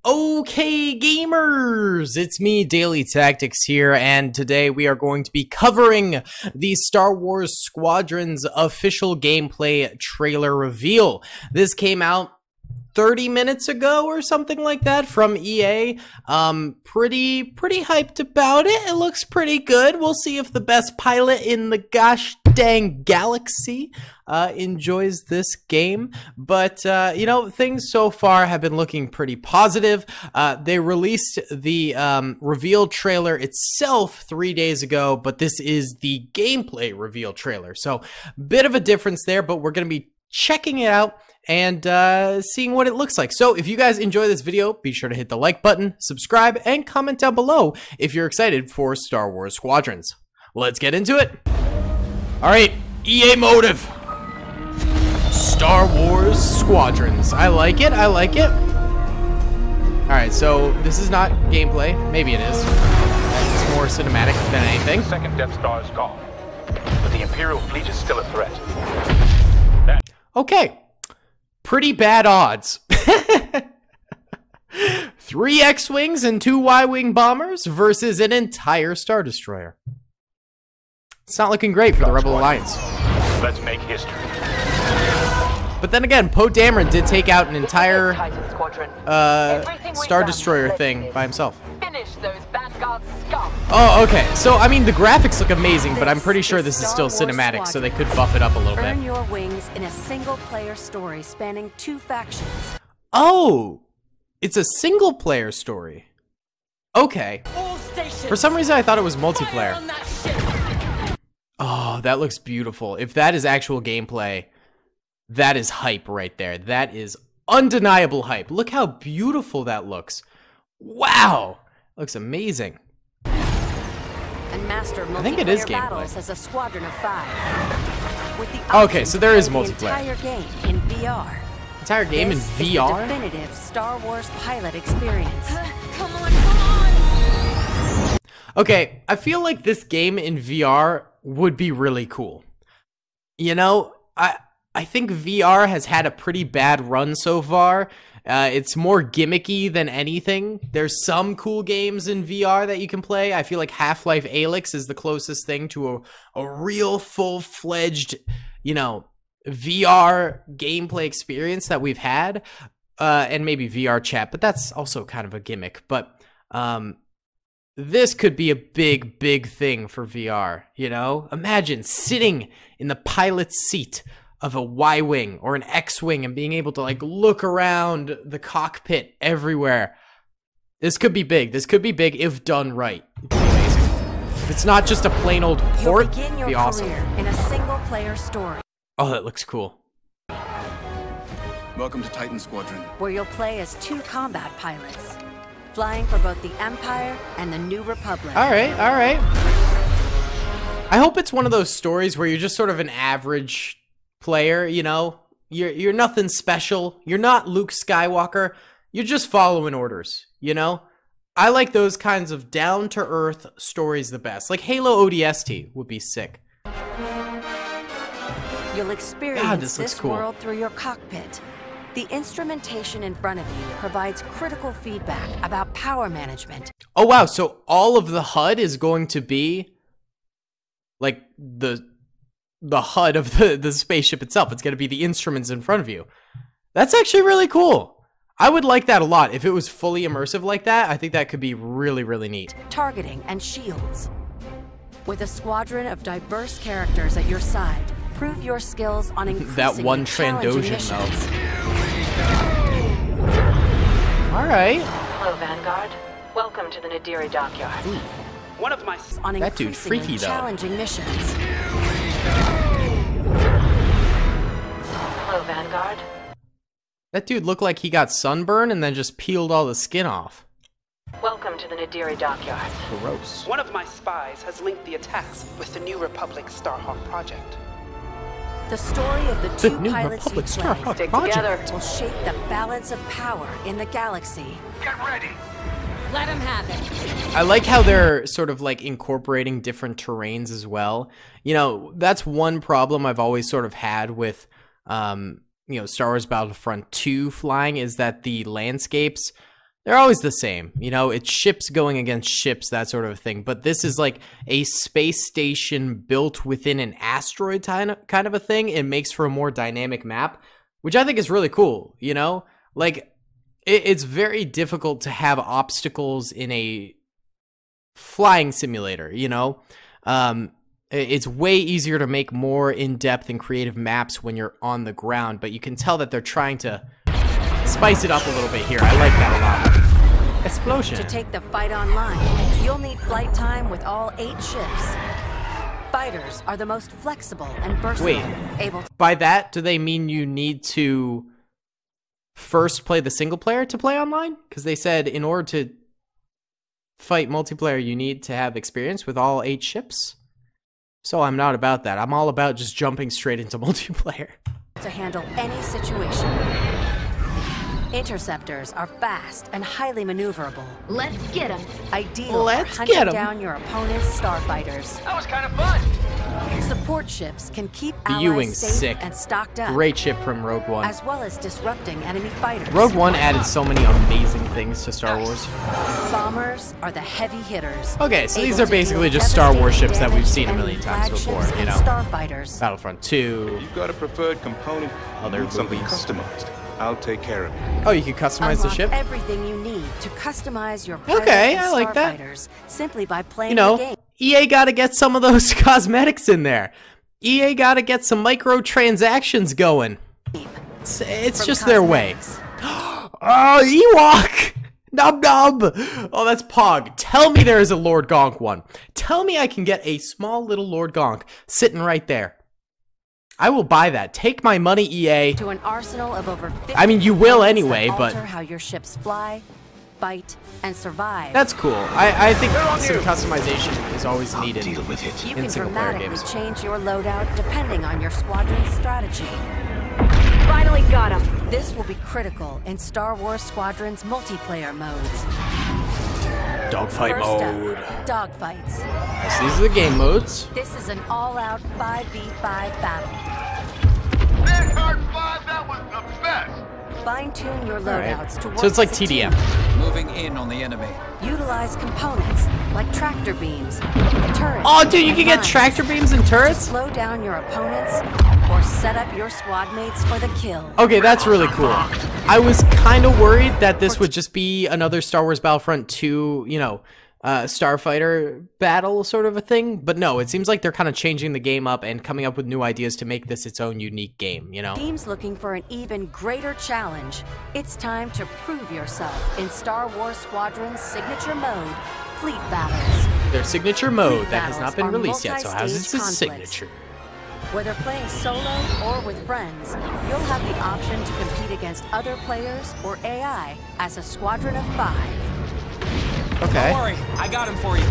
Okay, gamers, it's me, Daily Tactics here, and today we are going to be covering the Star Wars Squadrons official gameplay trailer reveal. This came out 30 minutes ago or something like that from EA. Pretty hyped about it. It looks pretty good. We'll see if the best pilot in the gosh dang galaxy enjoys this game. But, you know, things so far have been looking pretty positive. They released the reveal trailer itself 3 days ago, but this is the gameplay reveal trailer. So, bit of a difference there, but we're going to be checking it out and seeing what it looks like. So if you guys enjoy this video, be sure to hit the like button, subscribe, and comment down below if you're excited for Star Wars Squadrons. Let's get into it. All right, EA Motive. Star Wars Squadrons. I like it, I like it. All right, so this is not gameplay. Maybe it is. It's more cinematic than anything. The second Death Star is gone, but the Imperial fleet is still a threat. Okay. Pretty bad odds. 3 X-Wings and 2 Y-Wing bombers versus an entire Star Destroyer. It's not looking great for the Rebel Alliance. Let's make history. But then again, Poe Dameron did take out an entire Star Destroyer thing by himself. Oh, okay. So, I mean, the graphics look amazing, but I'm pretty sure this is still cinematic, so they could buff it up a little bit. Earn your wings in a single-player story spanning 2 factions. Oh! It's a single-player story. Okay. For some reason, I thought it was multiplayer. Oh, that looks beautiful. If that is actual gameplay, that is hype right there. That is undeniable hype. Look how beautiful that looks. Wow! Looks amazing. And master I think it is battles gameplay. as a squadron of 5. With the Okay, so there is multiplayer. Entire game in VR. Entire game in This is VR? the definitive Star Wars pilot experience. Come on. Okay, I feel like this game in VR would be really cool. You know, I think VR has had a pretty bad run so far. It's more gimmicky than anything. There's some cool games in VR that you can play. I feel like Half-Life Alyx is the closest thing to a real full-fledged, you know, VR gameplay experience that we've had. And maybe VR chat, but that's also kind of a gimmick. But this could be a big thing for VR, you know? Imagine sitting in the pilot's seat of a Y-Wing or an X-Wing and being able to, like, look around the cockpit everywhere. This could be big. This could be big if done right. It'd be amazing. If it's not just a plain old port, it'd be awesome. In a single-player story. Oh, that looks cool. Welcome to Titan Squadron. Where you'll play as 2 combat pilots, flying for both the Empire and the New Republic. All right, all right. I hope it's one of those stories where you're just sort of an average player, you know? You're nothing special. You're not Luke Skywalker. You're just following orders, you know? I like those kinds of down-to-earth stories the best. Like Halo ODST would be sick. You'll experience this looks this cool. world through your cockpit. The instrumentation in front of you provides critical feedback about power management. Oh, wow. So all of the HUD is going to be like the HUD of the spaceship itself. It's going to be the instruments in front of you. That's actually really cool. I would like that a lot. If it was fully immersive like that, I think that could be really neat. Targeting and shields. With a squadron of diverse characters at your side, prove your skills on increasingly That one challenging Trandoshan, missions. though. All right. Hello, Vanguard. Welcome to the Nadiri dockyard. Ooh. One of my On That dude increasingly freaky, though. challenging missions. Hello, Vanguard. That dude looked like he got sunburn and then just peeled all the skin off. Welcome to the Nadiri dockyard. Gross. One of my spies has linked the attacks with the New Republic Starhawk project. The story of the The 2 New pilots you Republic play Starhawk Stick project. together. will shape the balance of power in the galaxy. get ready. Let him have it. I like how they're sort of like incorporating different terrains as well. You know, that's one problem I've always sort of had with, you know, Star Wars Battlefront 2 flying, is that the landscapes they're always the same. You know, it's ships going against ships, that sort of thing. But this is like a space station built within an asteroid kind of a thing. It makes for a more dynamic map, which I think is really cool, you know? Like, it's very difficult to have obstacles in a flying simulator, you know? It's way easier to make more in-depth and creative maps when you're on the ground, but you can tell that they're trying to spice it up a little bit here. I like that a lot. Explosion. To take the fight online, you'll need flight time with all 8 ships. Fighters are the most flexible and versatile. Wait, by that, do they mean you need to first play the single player to play online? Because they said in order to fight multiplayer, you need to have experience with all 8 ships. So I'm not about that. I'm all about just jumping straight into multiplayer. To handle any situation. Interceptors are fast and highly maneuverable. Let's get him. Ideal Let's for hunting get 'em. down your opponent's starfighters. That was kind of fun. Support ships can keep The allies U-Wing's safe sick. and stocked up, Great ship from Rogue One. as well as disrupting enemy fighters. Rogue One added so many amazing things to Star Wars. Bombers are the heavy hitters. Okay, so these able are to basically deal just Star Wars devastating ships that we've damage seen to a million enemy times before, flagships you and know. Starfighters. Battlefront 2. You've got a preferred component. Other Need something movies. customized. I'll take care of it. Oh, you can customize the Unlock ship? everything you need to customize your Okay, pilots and I like that. starfighters simply by playing You know, the game. EA gotta get some of those cosmetics in there. EA gotta get some microtransactions going. It's From just their way. cosmetics. Oh, Ewok! Nub nub! Oh, that's Pog. Tell me there is a Lord Gonk one. Tell me I can get a small little Lord Gonk sitting right there. I will buy that. Take my money, EA. To an arsenal of over 50 I mean, you will components anyway, that but- alter how your ships fly, fight, and survive. That's cool. I think some customization is always needed. You in can single-player dramatically games. change your loadout depending on your squadron's strategy. Finally got him. This will be critical in Star Wars Squadrons multiplayer modes. Dogfight First mode. up, dogfights. Yes, these are the game modes. This is an all-out 5v5 battle. That hard 5, that was the best. Fine-tune your Alright. loadouts to work So it's like as a TDM. team. Moving in on the enemy. Utilize components like tractor beams, turrets. Oh, dude, you and can get mines tractor beams and to turrets? slow down your opponents or set up your squad mates for the kill. Okay, that's really cool. I was kind of worried that this would just be another Star Wars Battlefront 2, you know, starfighter battle sort of a thing. But no, it seems like they're kind of changing the game up and coming up with new ideas to make this its own unique game, you know? Teams looking for an even greater challenge. It's time to prove yourself in Star Wars Squadron's signature mode, Fleet Battles. Their signature mode Fleet that has not been battles are released yet, so how's its multi-stage conflicts. signature? Whether playing solo or with friends, you'll have the option to compete against other players or AI as a squadron of 5. Okay. Don't worry, I got him for you.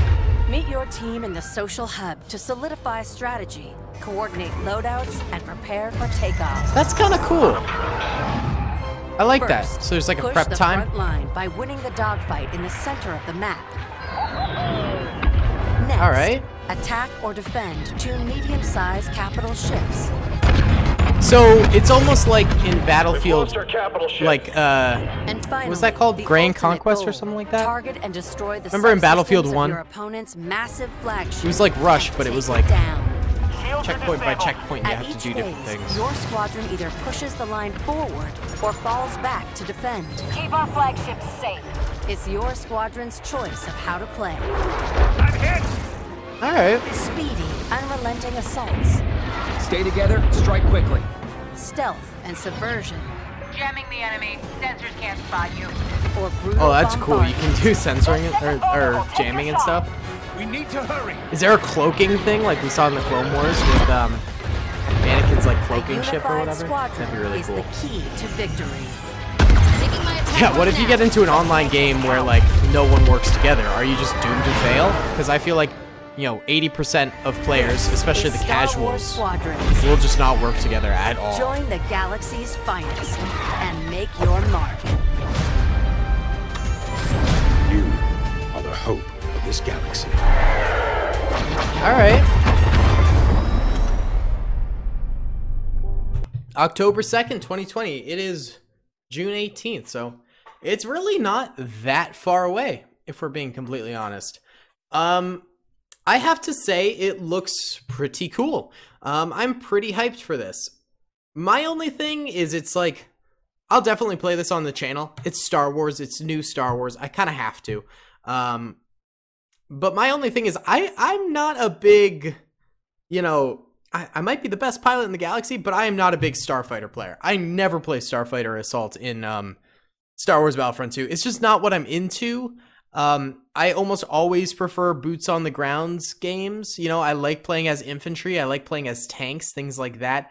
Meet your team in the social hub to solidify strategy, coordinate loadouts, and prepare for takeoff. That's kind of cool. I like that. First, So there's like a push prep the time. front line by winning the dogfight in the center of the map. Next, All right. attack or defend 2 medium-sized capital ships. So it's almost like in Battlefield, Lost our capital ship. like And finally, was that called? the Grand ultimate Conquest or goal. something like that? Target and destroy the Remember in Battlefield subsystems 1? of your opponent's massive flagship. It was like Rush, and but it was take like down. Shields are checkpoint by disabled. checkpoint. You At have to each do different phase, things. your squadron either pushes the line forward or falls back to defend. Keep our flagship safe. It's your squadron's choice of how to play. I'm hit. All right. Speedy, unrelenting assaults, Stay together, strike quickly. stealth and subversion, Jamming the enemy. Sensors can't spot you. or brutal Oh, that's cool. You can bombardment. do censoring or jamming and stuff. We need to hurry. Is there a cloaking thing like we saw in the Clone Wars with mannequins like A cloaking ship or unified whatever? squadron That'd be really is cool. the key to victory. Yeah, what if you get into an online game where like no one works together? Are you just doomed to fail? Because I feel like, you know, 80% of players, especially the Star Wars casuals, Squadrons. will just not work together at all. Join the galaxy's finest and make your mark. You are the hope of this galaxy. All right. October 2nd, 2020. It is June 18th, so it's really not that far away, if we're being completely honest. I have to say it looks pretty cool. I'm pretty hyped for this. My only thing is it's like, I'll definitely play this on the channel. It's Star Wars, it's new Star Wars. I kind of have to. But my only thing is I'm not a big, you know, I might be the best pilot in the galaxy, but I am not a big Starfighter player. I never play Starfighter Assault in Star Wars Battlefront 2. It's just not what I'm into. I almost always prefer boots on the grounds games. You know, I like playing as infantry. I like playing as tanks, things like that.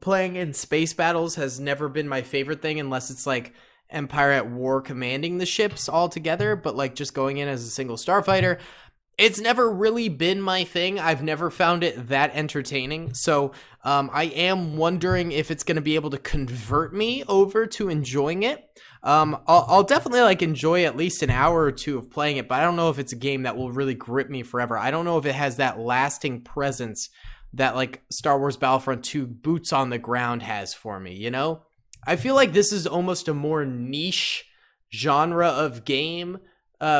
Playing in space battles has never been my favorite thing unless it's like Empire at War commanding the ships all together, but like just going in as a single starfighter. It's never really been my thing. I've never found it that entertaining. So I am wondering if it's going to be able to convert me over to enjoying it. I'll definitely like enjoy at least an hour or two of playing it, but I don't know if it's a game that will really grip me forever. I don't know if it has that lasting presence that like Star Wars Battlefront 2 boots on the ground has for me, you know? I feel like this is almost a more niche genre of game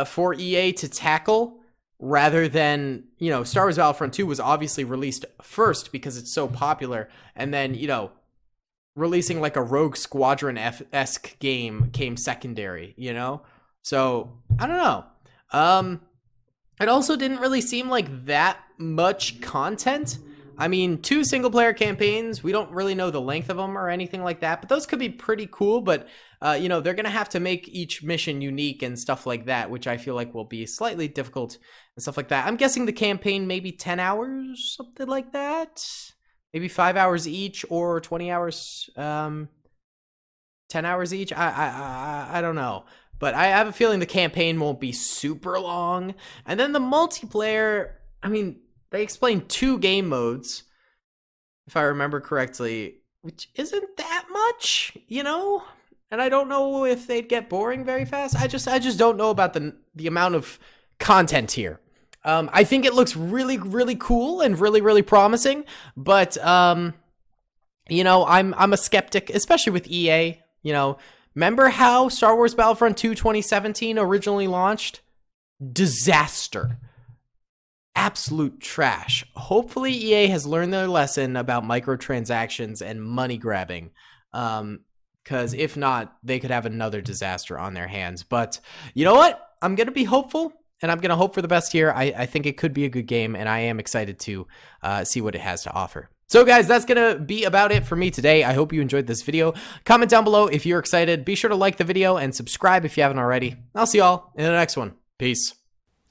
for EA to tackle, rather than, you know, Star Wars Battlefront 2 was obviously released first because it's so popular, and then, you know, releasing like a Rogue Squadron-esque game came secondary, you know? So, I don't know. It also didn't really seem like that much content. I mean, 2 single-player campaigns, we don't really know the length of them or anything like that, but those could be pretty cool, but, you know, they're going to have to make each mission unique and stuff like that, which I feel like will be slightly difficult and stuff like that. I'm guessing the campaign maybe 10 hours, something like that. Maybe 5 hours each, or 20 hours, 10 hours each. I don't know. But I have a feeling the campaign won't be super long. And then the multiplayer, I mean, they explained 2 game modes, if I remember correctly, which isn't that much, you know? And I don't know if they'd get boring very fast. I just don't know about the amount of content here. I think it looks really, really cool and really, really promising, but, you know, I'm a skeptic, especially with EA, you know. Remember how Star Wars Battlefront 2 2017 originally launched? Disaster. Absolute trash. Hopefully EA has learned their lesson about microtransactions and money grabbing, because if not, they could have another disaster on their hands. But you know what? I'm going to be hopeful, and I'm going to hope for the best here. I think it could be a good game, and I am excited to see what it has to offer. So guys, that's going to be about it for me today. I hope you enjoyed this video. Comment down below if you're excited. Be sure to like the video and subscribe if you haven't already. I'll see y'all in the next one. Peace.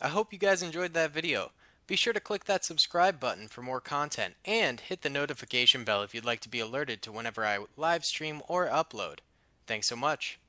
I hope you guys enjoyed that video. Be sure to click that subscribe button for more content, and hit the notification bell if you'd like to be alerted to whenever I live stream or upload. Thanks so much.